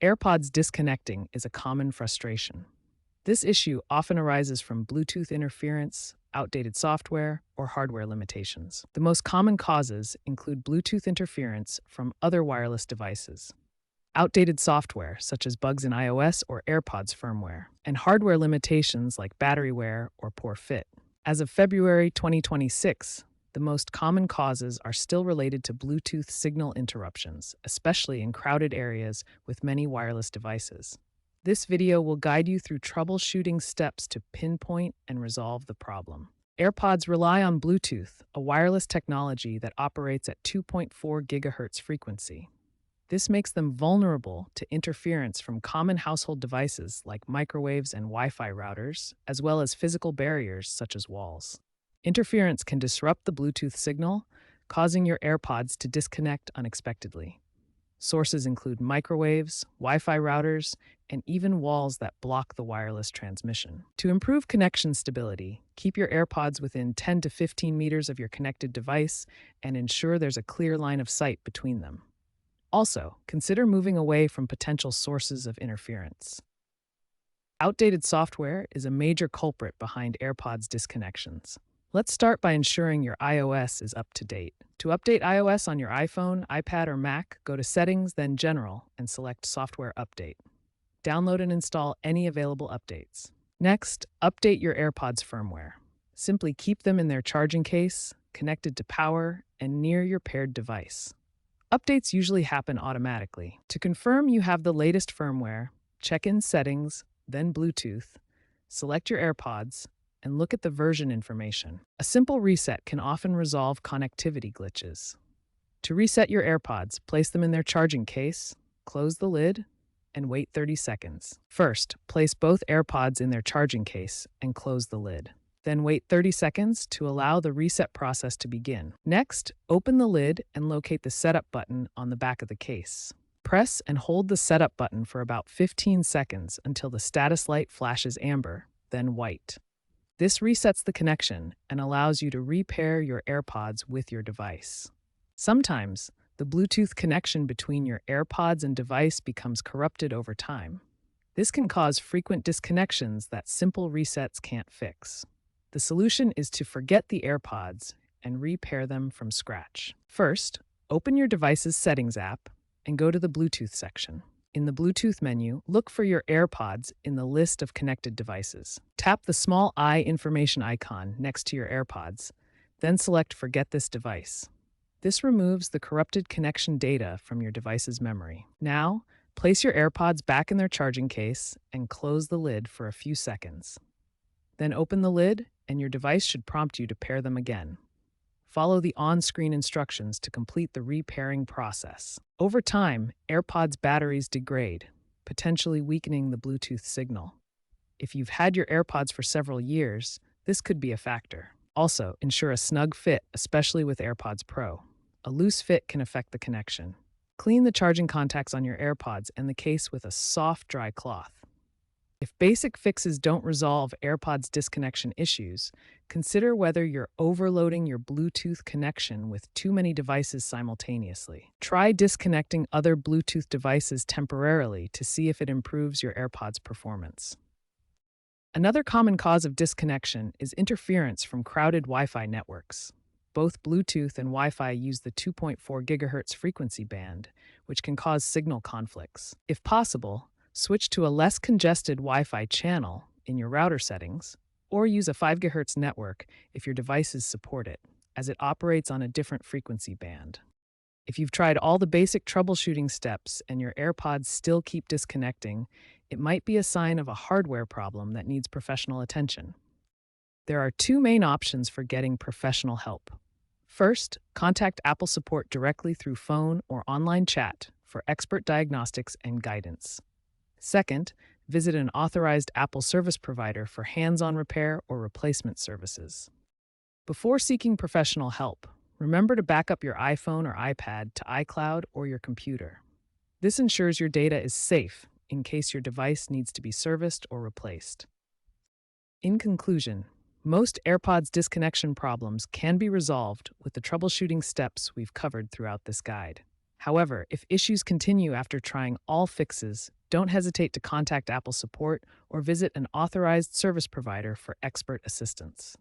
AirPods disconnecting is a common frustration. This issue often arises from Bluetooth interference, outdated software, or hardware limitations. The most common causes include Bluetooth interference from other wireless devices, outdated software such as bugs in iOS or AirPods firmware, and hardware limitations like battery wear or poor fit. As of February 2026, the most common causes are still related to Bluetooth signal interruptions, especially in crowded areas with many wireless devices. This video will guide you through troubleshooting steps to pinpoint and resolve the problem. AirPods rely on Bluetooth, a wireless technology that operates at 2.4 GHz frequency. This makes them vulnerable to interference from common household devices like microwaves and Wi-Fi routers, as well as physical barriers such as walls. Interference can disrupt the Bluetooth signal, causing your AirPods to disconnect unexpectedly. Sources include microwaves, Wi-Fi routers, and even walls that block the wireless transmission. To improve connection stability, keep your AirPods within 10 to 15 meters of your connected device and ensure there's a clear line of sight between them. Also, consider moving away from potential sources of interference. Outdated software is a major culprit behind AirPods disconnections. Let's start by ensuring your iOS is up to date. To update iOS on your iPhone, iPad, or Mac, go to Settings, then General, and select Software Update. Download and install any available updates. Next, update your AirPods firmware. Simply keep them in their charging case, connected to power, and near your paired device. Updates usually happen automatically. To confirm you have the latest firmware, check in Settings, then Bluetooth, select your AirPods, and look at the version information. A simple reset can often resolve connectivity glitches. To reset your AirPods, place them in their charging case, close the lid, and wait 30 seconds. First, place both AirPods in their charging case and close the lid. Then wait 30 seconds to allow the reset process to begin. Next, open the lid and locate the setup button on the back of the case. Press and hold the setup button for about 15 seconds until the status light flashes amber, then white. This resets the connection and allows you to repair your AirPods with your device. Sometimes, the Bluetooth connection between your AirPods and device becomes corrupted over time. This can cause frequent disconnections that simple resets can't fix. The solution is to forget the AirPods and repair them from scratch. First, open your device's Settings app and go to the Bluetooth section. In the Bluetooth menu, look for your AirPods in the list of connected devices. Tap the small eye information icon next to your AirPods, then select Forget this device. This removes the corrupted connection data from your device's memory. Now, place your AirPods back in their charging case and close the lid for a few seconds. Then open the lid, and your device should prompt you to pair them again. Follow the on-screen instructions to complete the repairing process. Over time, AirPods batteries degrade, potentially weakening the Bluetooth signal. If you've had your AirPods for several years, this could be a factor. Also, ensure a snug fit, especially with AirPods Pro. A loose fit can affect the connection. Clean the charging contacts on your AirPods and the case with a soft, dry cloth. If basic fixes don't resolve AirPods disconnection issues, consider whether you're overloading your Bluetooth connection with too many devices simultaneously. Try disconnecting other Bluetooth devices temporarily to see if it improves your AirPods performance. Another common cause of disconnection is interference from crowded Wi-Fi networks. Both Bluetooth and Wi-Fi use the 2.4 GHz frequency band, which can cause signal conflicts. If possible, switch to a less congested Wi-Fi channel in your router settings, or use a 5 GHz network if your devices support it, as it operates on a different frequency band. If you've tried all the basic troubleshooting steps and your AirPods still keep disconnecting, it might be a sign of a hardware problem that needs professional attention. There are two main options for getting professional help. First, contact Apple support directly through phone or online chat for expert diagnostics and guidance. Second, visit an authorized Apple service provider for hands-on repair or replacement services. Before seeking professional help, remember to back up your iPhone or iPad to iCloud or your computer. This ensures your data is safe in case your device needs to be serviced or replaced. In conclusion, most AirPods disconnection problems can be resolved with the troubleshooting steps we've covered throughout this guide. However, if issues continue after trying all fixes, don't hesitate to contact Apple support or visit an authorized service provider for expert assistance.